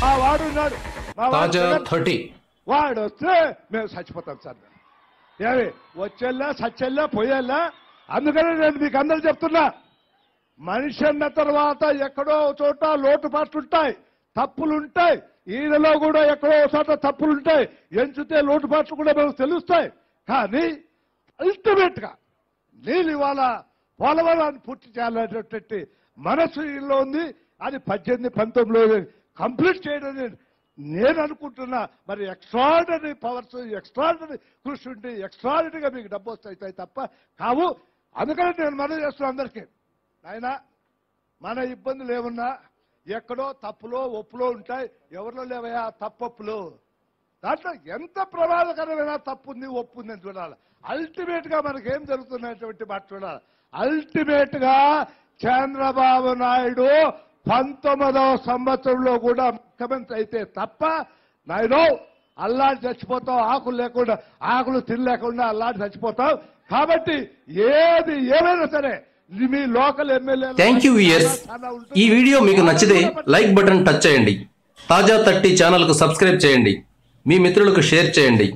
ఆ వాడున్నాడు తాజా 30 వాడు వస్తే మేము చచ్చిపోతాం సార్. ఏమి వచ్చేళ్ళా సచ్చెళ్ళా పోయేళ్ళా? అందుకనే నేను మీకు అందరూ చెప్తున్నా, మనిషి అన్న తర్వాత ఎక్కడో చోట లోటుపాట్లుంటాయి, తప్పులుంటాయి. ఈయనలో కూడా ఎక్కడో చోట తప్పులుంటాయి, ఎంచితే లోటుపాట్లు కూడా మనకు తెలుస్తాయి. కానీ అల్టిమేట్ గా నేను ఇవాళ పోలవరాన్ని పూర్తి చేయాలనేటువంటి మనసు ఈయనలో ఉంది. అది 18-19లో కంప్లీట్ చేయడం నేను అనుకుంటున్నా. మరి ఎక్స్ట్రాడినరీ పవర్స్, ఎక్స్ట్రాడినరీ కృషి ఉంటే ఎక్స్ట్రాడినరీగా మీకు డబ్బు వస్తాయి తప్ప కావు. అందుకని నేను మనవి చేస్తున్నాను అందరికీ, ఆయన మన ఇబ్బందులు ఏమున్నా ఎక్కడో తప్పులో ఒప్పులో ఉంటాయి. ఎవరిలో లేవయా తప్పొప్పులు? దాంట్లో ఎంత ప్రమాదకరమైన తప్పు ఉంది ఒప్పు ఉంది అని చూడాలి. అల్టిమేట్ గా మనకేం జరుగుతున్నటువంటి మాట చూడాలి. అల్టిమేట్ గా చంద్రబాబు నాయుడు 19వ సంవత్సరంలో కూడా ముఖ్యమంత్రి అయితే తప్ప నాయుడు అల్లాడి చచ్చిపోతావు, ఆకులు లేకుండా, ఆకులు తినలేకుండా అల్లాడి చచ్చిపోతావు. కాబట్టి ఏది ఏమైనా సరే మీ local MLA. Thank you viewers. ఈ వీడియో మీకు నచ్చితే లైక్ బటన్ టచ్ చేయండి. తాజా 30 ఛానల్ కు సబ్స్క్రైబ్ చేయండి. మీ మిత్రులకు షేర్ చేయండి.